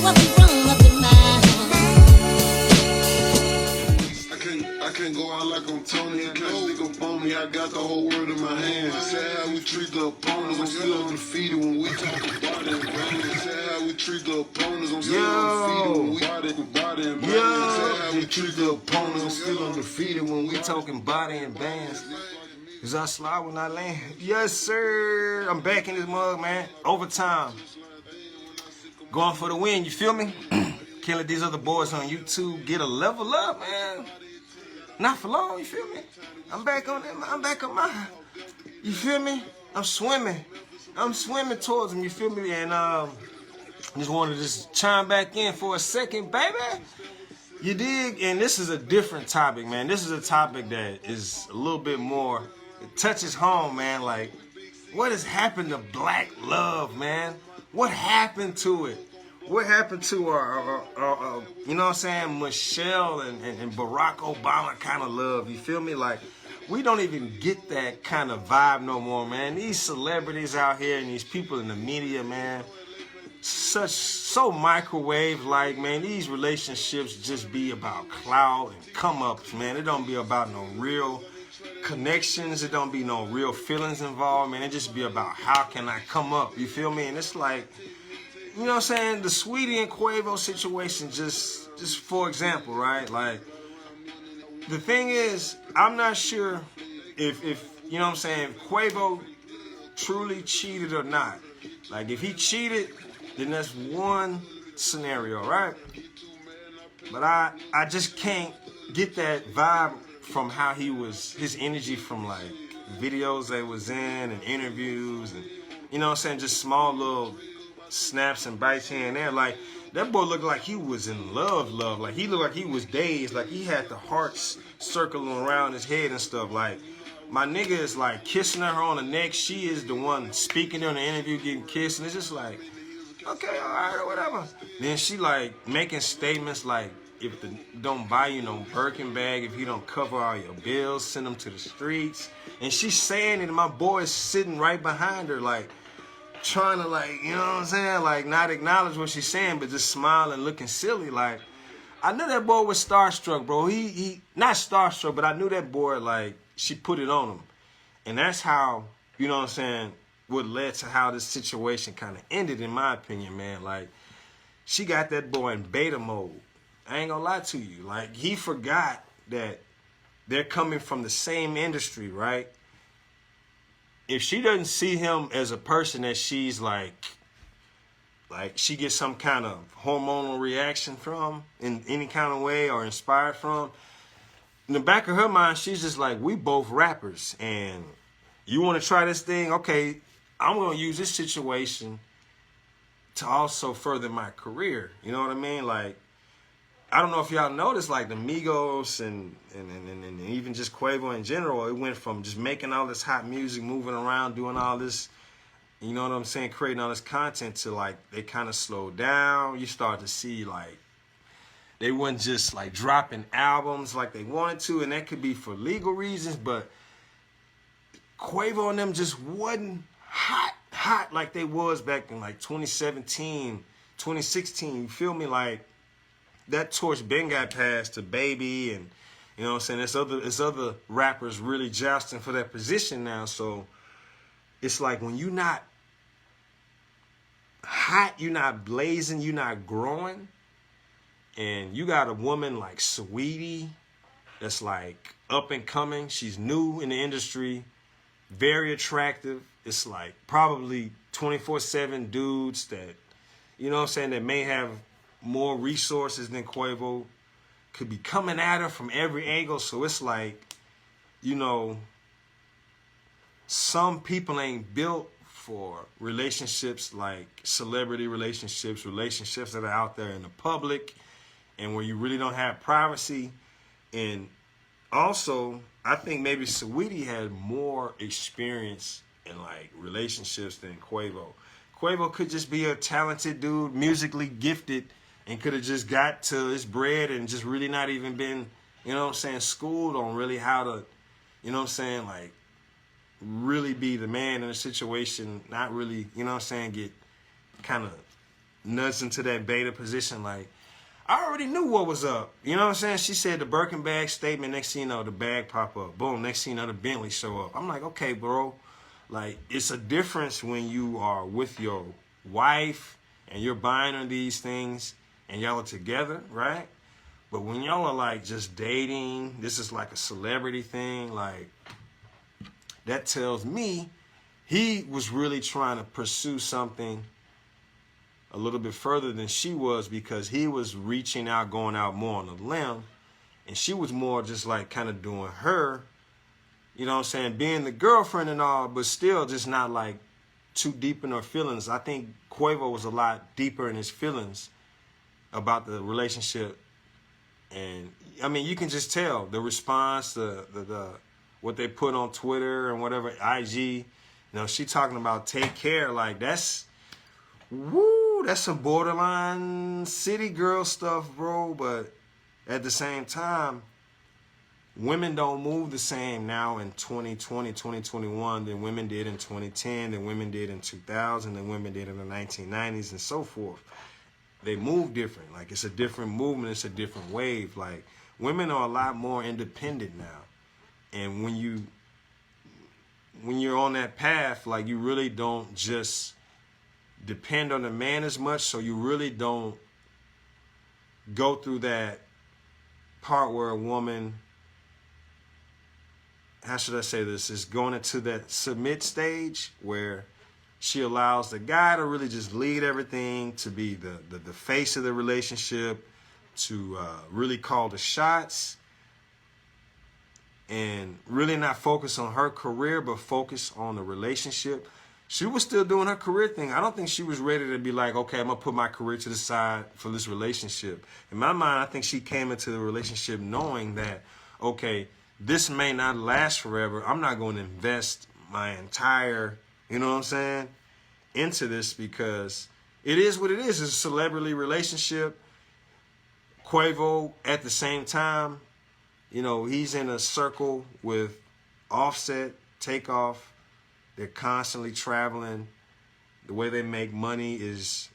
what be wrong up in my I can't go out like I'm Tony. I can't think up on me. I got the whole world in my hands. Say how we treat the opponents. I'm still undefeated when we talk about it. Say how we treat the opponents. I'm still undefeated when we body and bands. Say how we treat the opponents. I'm still undefeated when we talking body and bands. Is I slide when I land? Yes, sir. I'm back in this mug, man. Overtime. Going for the win, you feel me? Killing these other boys on YouTube. Get a level up, man. Not for long, you feel me? I'm back on that. I'm back on my. You feel me? I'm swimming. I'm swimming towards them, you feel me? And just wanted to just chime back in for a second, baby. You dig? And this is a different topic, man. This is a topic that is a little bit more, it touches home, man. Like, what has happened to black love, man? What happened to it? What happened to our you know what I'm saying, Michelle and Barack Obama kind of love? You feel me? Like, we don't even get that kind of vibe no more, man. These celebrities out here and these people in the media, man, so microwave like, man. These relationships just be about clout and come ups, man. It don't be about no real connections. It don't be no real feelings involved, man. It just be about how can I come up, you feel me? And it's like, you know what I'm saying, the Sweetie and Quavo situation, just for example, right? Like, the thing is, I'm not sure if you know what I'm saying, if Quavo truly cheated or not. Like, if he cheated, then that's one scenario, right? But I just can't get that vibe from how he was, his energy from like videos they was in and interviews and, you know what I'm saying, just small little snaps and bites here and there. Like, that boy looked like he was in love. Like, he looked like he was dazed. Like, he had the hearts circling around his head and stuff. Like, my nigga is like kissing her on the neck. She is the one speaking during the interview, getting kissed. And it's just like, okay, all right, or whatever. Then she like making statements like, if the don't buy you no Birkin bag, if you don't cover all your bills, send them to the streets. And she's saying it, and my boy is sitting right behind her, like, trying to, like, you know what I'm saying, like, not acknowledge what she's saying, but just smiling, looking silly. Like, I knew that boy was starstruck, bro. He not starstruck, but I knew that boy, like, she put it on him. And that's how, you know what I'm saying, what led to how this situation kind of ended, in my opinion, man. Like, she got that boy in beta mode. I ain't gonna lie to you. Like, he forgot that they're coming from the same industry, right? If she doesn't see him as a person that she's like she gets some kind of hormonal reaction from in any kind of way or inspired from, in the back of her mind, she's just like, we both rappers and you want to try this thing? Okay, I'm going to use this situation to also further my career. You know what I mean? Like, I don't know if y'all noticed, like, the Migos and even just Quavo in general, it went from just making all this hot music, moving around, doing all this, you know what I'm saying, creating all this content, to, like, they kind of slowed down. You start to see, like, they weren't just, like, dropping albums like they wanted to, and that could be for legal reasons, but Quavo and them just wasn't hot like they was back in, like, 2017, 2016, you feel me? Like, that torch been got passed to Baby, and you know what I'm saying, there's other rappers really jousting for that position now. So it's like, when you're not hot, you're not blazing, you're not growing, and you got a woman like Sweetie that's like up and coming, she's new in the industry, very attractive. It's like probably 24/7 dudes that, you know what I'm saying, that may have more resources than Quavo, could be coming at her from every angle. So it's like, you know, some people ain't built for relationships like celebrity relationships that are out there in the public and where you really don't have privacy. And also, I think maybe Saweetie had more experience in like relationships than Quavo. Quavo could just be a talented dude, musically gifted, and could have just got to his bread and just really not even been, you know what I'm saying, schooled on really how to, you know what I'm saying, like, really be the man in a situation, not really, you know what I'm saying, get kind of nuts into that beta position. Like, I already knew what was up. You know what I'm saying? She said the Birkin bag statement. Next thing you know, the bag pop up. Boom. Next thing you know, the Bentley show up. I'm like, okay, bro. Like, it's a difference when you are with your wife and you're buying her these things and y'all are together, right? But when y'all are like just dating, this is like a celebrity thing. Like, that tells me he was really trying to pursue something a little bit further than she was, because he was reaching out, going out more on a limb, and she was more just like kind of doing her, you know what I'm saying, being the girlfriend and all, but still just not like too deep in her feelings. I think Quavo was a lot deeper in his feelings about the relationship, and I mean, you can just tell the response, the what they put on Twitter and whatever, IG, you know, she talking about take care, like that's, woo, that's some borderline city girl stuff, bro. But at the same time, women don't move the same now in 2020, 2021 than women did in 2010, than women did in 2000, than women did in the 1990s and so forth. They move different. Like, it's a different movement. It's a different wave. Like, women are a lot more independent now. And when you're on that path, like, you really don't just depend on the man as much, so you really don't go through that part where a woman, how should I say this, is going into that submit stage where she allows the guy to really just lead everything, to be the face of the relationship, to really call the shots, and really not focus on her career, but focus on the relationship. She was still doing her career thing. I don't think she was ready to be like, okay, I'm going to put my career to the side for this relationship. In my mind, I think she came into the relationship knowing that, okay, this may not last forever. I'm not going to invest my entire, you know what I'm saying, into this, because it is what it is. It's a celebrity relationship. Quavo, at the same time, you know, he's in a circle with Offset, Takeoff. They're constantly traveling. The way they make money is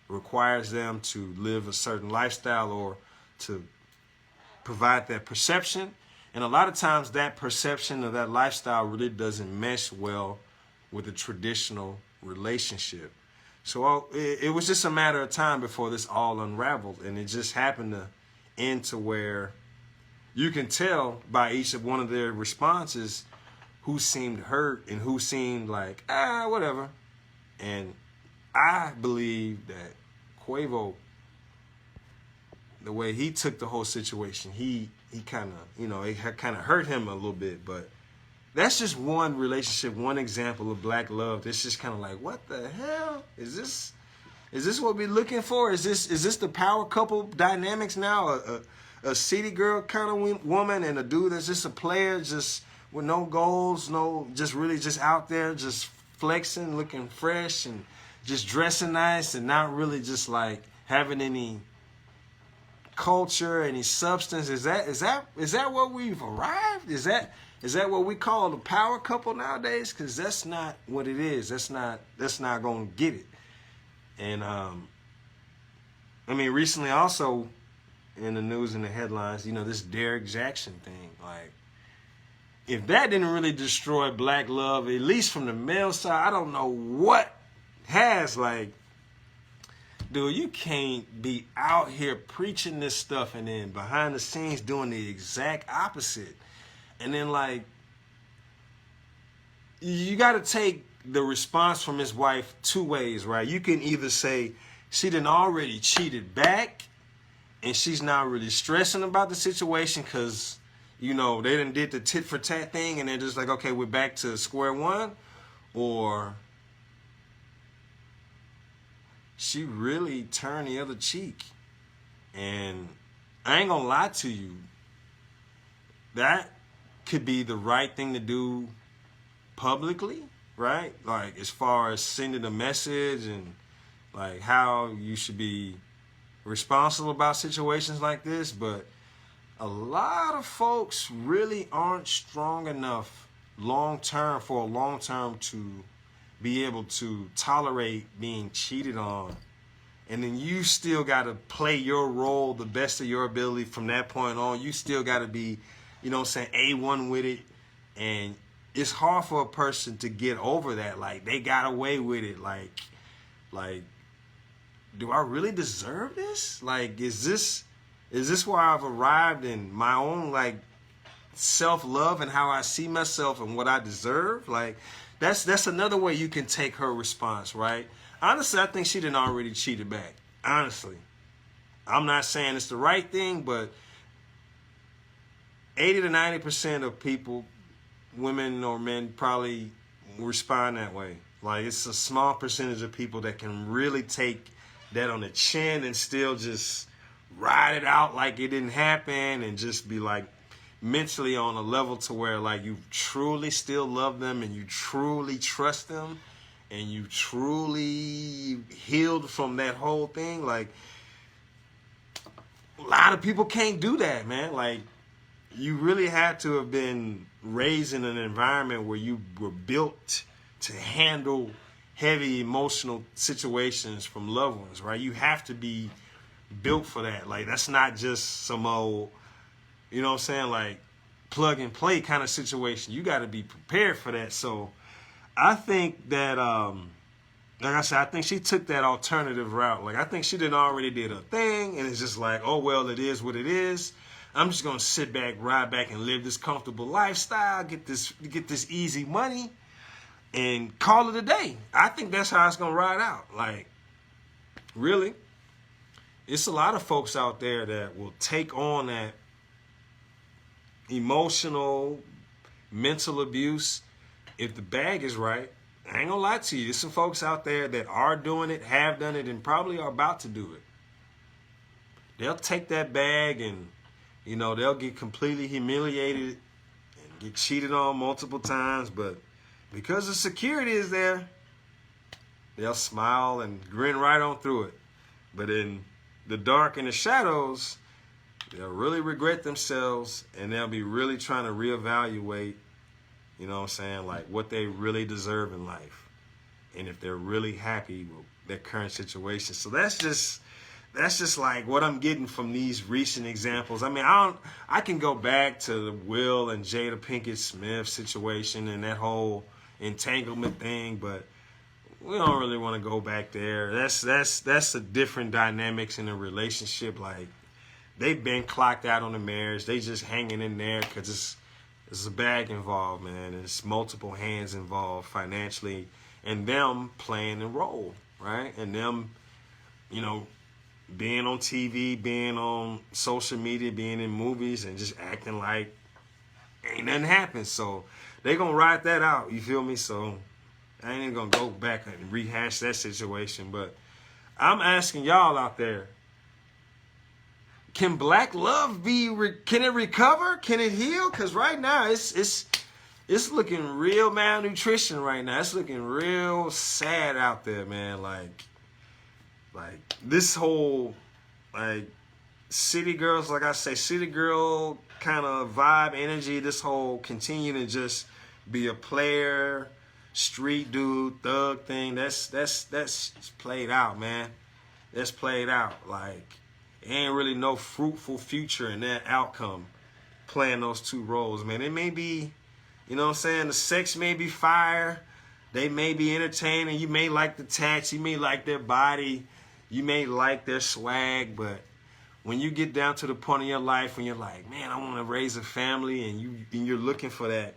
requires them to live a certain lifestyle or to provide that perception. And a lot of times that perception of that lifestyle really doesn't mesh well with a traditional relationship. So it was just a matter of time before this all unraveled. And it just happened to end to where you can tell by each of one of their responses who seemed hurt and who seemed like, whatever. And I believe that Quavo, the way he took the whole situation, he kind of, you know, it kind of hurt him a little bit. But that's just one relationship, one example of black love. It's just kind of like, what the hell? Is this what we're looking for? Is this the power couple dynamics now? A city girl kind of woman and a dude that's just a player, just with no goals, just really just out there, just flexing, looking fresh, and just dressing nice, and not really just like having any culture, any substance. Is that what we've arrived? Is that what we call the power couple nowadays? Because that's not what it is. That's not gonna get it. And I mean, recently also in the news and the headlines, you know, this Derek Jackson thing. Like, if that didn't really destroy black love, at least from the male side, I don't know what has. Like, dude, you can't be out here preaching this stuff and then behind the scenes doing the exact opposite. And then, like, you got to take the response from his wife two ways, right? You can either say she done already cheated back and she's not really stressing about the situation because, you know, they done did the tit for tat thing and they're just like, okay, we're back to square one. Or she really turned the other cheek. And I ain't gonna lie to you, that could be the right thing to do publicly, right? Like, as far as sending a message and like how you should be responsible about situations like this. But a lot of folks really aren't strong enough long term to be able to tolerate being cheated on and then you still got to play your role the best of your ability from that point on. You still got to be, you know what I'm saying, A1 with it. And it's hard for a person to get over that. Like, they got away with it. Like, do I really deserve this? Like, is this where I've arrived in my own, like, self-love and how I see myself and what I deserve? Like, that's another way you can take her response, right? Honestly, I think she done already cheated back. Honestly. I'm not saying it's the right thing, but 80 to 90% of people, women or men, probably respond that way. Like, it's a small percentage of people that can really take that on the chin and still just ride it out like it didn't happen and just be like mentally on a level to where like you truly still love them and you truly trust them and you truly healed from that whole thing. Like, a lot of people can't do that, man. Like, you really had to have been raised in an environment where you were built to handle heavy emotional situations from loved ones, right? You have to be built for that. Like, that's not just some old, you know what I'm saying, like plug and play kind of situation. You got to be prepared for that. So I think that, like I said, I think she took that alternative route. Like, I think she already did a thing, and it's just like, oh, well, it is what it is. I'm just going to sit back, ride back, and live this comfortable lifestyle, get this easy money, and call it a day. I think that's how it's going to ride out. Like, really, it's a lot of folks out there that will take on that emotional, mental abuse if the bag is right. I ain't going to lie to you. There's some folks out there that are doing it, have done it, and probably are about to do it. They'll take that bag and, you know, they'll get completely humiliated and get cheated on multiple times, but because the security is there, they'll smile and grin right on through it. But in the dark and the shadows, they'll really regret themselves and they'll be really trying to reevaluate, you know what I'm saying, like what they really deserve in life and if they're really happy with their current situation. So that's just like what I'm getting from these recent examples. I mean, I can go back to the Will and Jada Pinkett Smith situation and that whole entanglement thing, but we don't really want to go back there. That's a different dynamics in a relationship. Like, they've been clocked out on the marriage. They just hanging in there because it's a bag involved, man. It's multiple hands involved financially, and them playing a role, right? And them, you know, being on TV, being on social media, being in movies, and just acting like ain't nothing happened. So they gonna ride that out, you feel me? So I ain't even gonna go back and rehash that situation. But I'm asking y'all out there, can black love can it recover? Can it heal? Because right now it's looking real malnutrition right now. It's looking real sad out there, man. Like this whole, like, city girls, like I say, city girl kind of vibe, energy, this whole continue to just be a player, street dude, thug thing, that's played out, man. That's played out. Like, ain't really no fruitful future in that outcome playing those two roles, man. It may be, you know what I'm saying, the sex may be fire, they may be entertaining, you may like the tats, you may like their body, you may like their swag, but when you get down to the point in your life when you're like, man, I want to raise a family, and you're looking for that,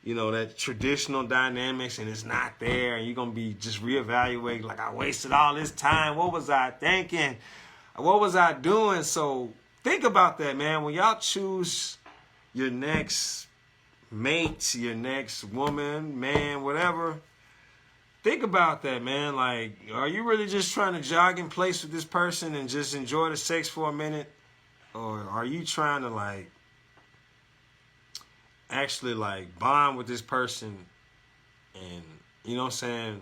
you know, that traditional dynamics, and it's not there, and you're going to be just reevaluating, like, I wasted all this time. What was I thinking? What was I doing? So think about that, man. When y'all choose your next mate, your next woman, man, whatever, think about that, man. Like, are you really just trying to jog in place with this person and just enjoy the sex for a minute? Or are you trying to, like, actually, like, bond with this person and, you know what I'm saying,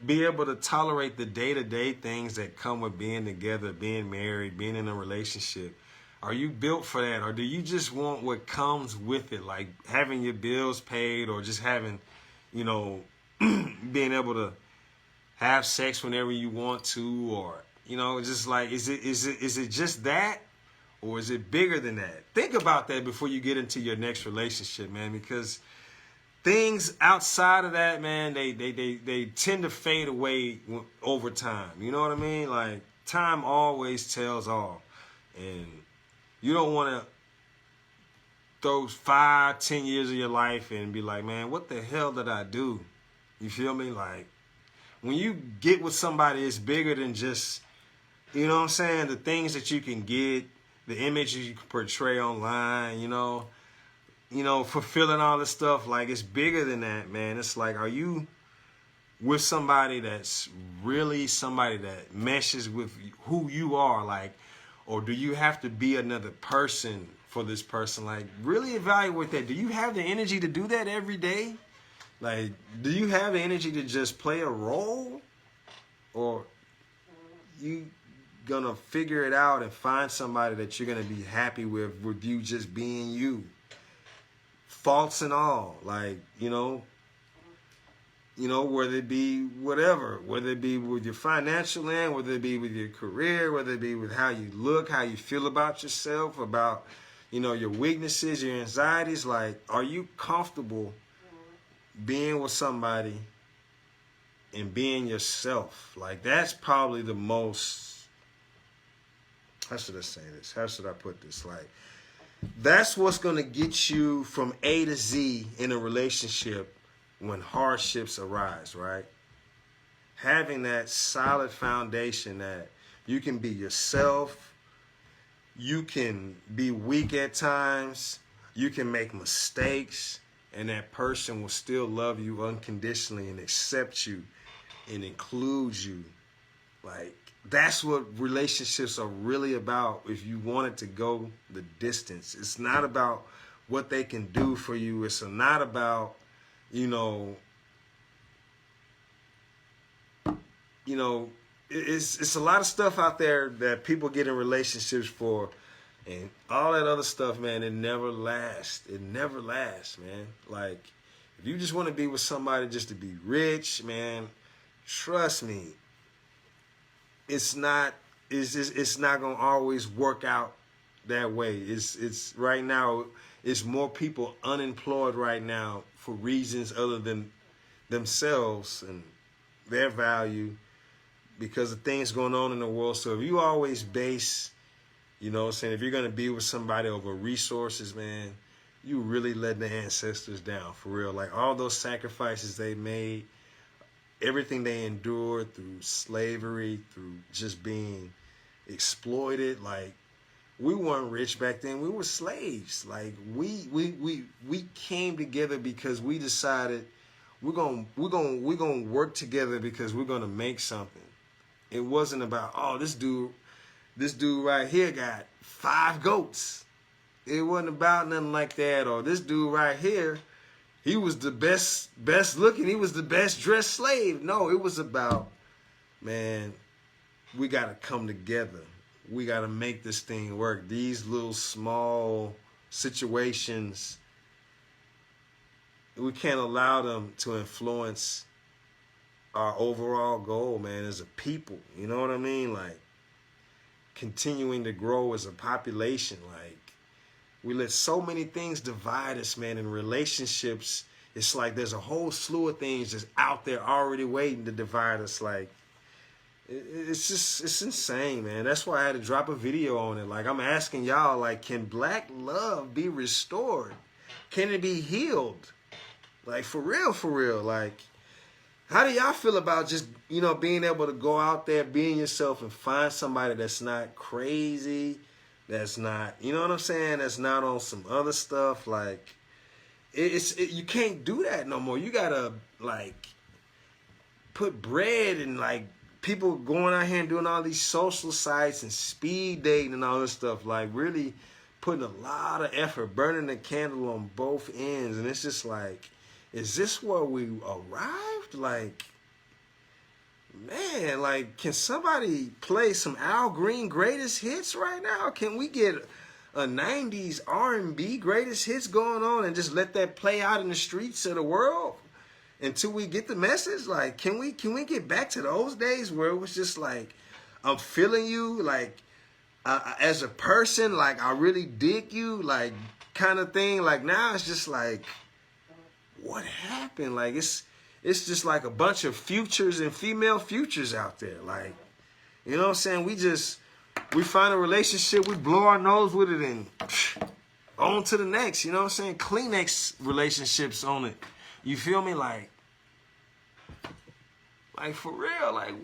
be able to tolerate the day-to-day things that come with being together, being married, being in a relationship? Are you built for that? Or do you just want what comes with it, like having your bills paid, or just having, you know, being able to have sex whenever you want to, or you know, just like is it just that, or is it bigger than that? Think about that before you get into your next relationship, man, because things outside of that, man, they tend to fade away over time. You know what I mean? Like, time always tells all. And you don't want to throw 5-10 years of your life and be like, man, what the hell did I do? You feel me? Like, when you get with somebody, it's bigger than just, you know what I'm saying, the things that you can get, the images you can portray online, you know, fulfilling all this stuff. Like, it's bigger than that, man. It's like, are you with somebody that's really somebody that meshes with who you are? Like, or do you have to be another person for this person? Like, really evaluate that. Do you have the energy to do that every day? Like, do you have the energy to just play a role? Or you gonna figure it out and find somebody that you're gonna be happy with you just being you? Faults and all, like, you know, whether it be whatever, whether it be with your financial end, whether it be with your career, whether it be with how you look, how you feel about yourself, about, you know, your weaknesses, your anxieties. Like, are you comfortable being with somebody and being yourself? Like, that's probably the most, how should I say this? How should I put this? Like, that's what's going to get you from A to Z in a relationship when hardships arise, right? Having that solid foundation that you can be yourself, you can be weak at times, you can make mistakes, and that person will still love you unconditionally and accept you and include you. Like, that's what relationships are really about if you want it to go the distance. It's not about what they can do for you. It's not about, it's a lot of stuff out there that people get in relationships for, and all that other stuff, man, it never lasts. It never lasts, man. Like, if you just want to be with somebody just to be rich, man, trust me, it's not gonna always work out that way. It's right now, it's more people unemployed right now for reasons other than themselves and their value because of things going on in the world. So if you always base, if you're gonna be with somebody over resources, man, you really let the ancestors down, for real. Like, all those sacrifices they made, everything they endured through slavery, through just being exploited. Like, we weren't rich back then. We were slaves. Like, we came together because we decided we're gonna work together because we're gonna make something. It wasn't about, oh, this dude right here got 5 goats. It wasn't about nothing like that. Or this dude right here, he was the best looking. He was the best dressed slave. No, it was about, man, we got to come together. We got to make this thing work. These little small situations, we can't allow them to influence our overall goal, man, as a people. You know what I mean? Like, continuing to grow as a population. Like, we let so many things divide us, man. In relationships, it's like there's a whole slew of things just out there already waiting to divide us. Like, it's insane, man. That's why I had to drop a video on it. Like, I'm asking y'all, like, can black love be restored? Can it be healed? Like, for real. Like, how do y'all feel about just, being able to go out there, being yourself, and find somebody that's not crazy, that's not, you know what I'm saying, that's not on some other stuff? Like, you can't do that no more. You gotta, like, put bread and, like, people going out here and doing all these social sites and speed dating and all this stuff, like, really putting a lot of effort, burning the candle on both ends. And it's just like, is this where we arrived? Like, man, like, can somebody play some Al Green greatest hits right now? Can we get a 90s R&B greatest hits going on and just let that play out in the streets of the world? until we get the message. Like, can we get back to those days where it was just like, I'm feeling you, like, as a person, like, I really dig you, like, kind of thing. Like, now it's just like, what happened? Like, it's just like a bunch of futures and female futures out there. Like, you know what I'm saying? We find a relationship, we blow our nose with it, and on to the next. You know what I'm saying? Kleenex relationships on it. You feel me? Like for real, like,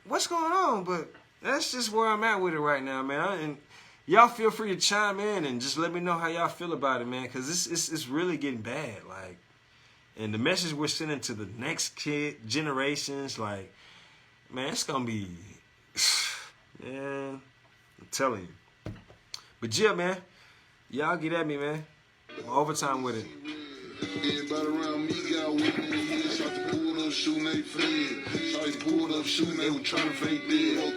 what's going on? But that's just where I'm at with it right now, man. And y'all feel free to chime in and just let me know how y'all feel about it, man, because it's really getting bad. Like, and the message we're sending to the next generations, like, man, it's gonna be, man, I'm telling you. But yeah, man, y'all get at me, man. I'm overtime with it. Everybody around me got with me. Shot pulled up, shooting they fled. Shot pulled up, shooting they were trying to fake dead.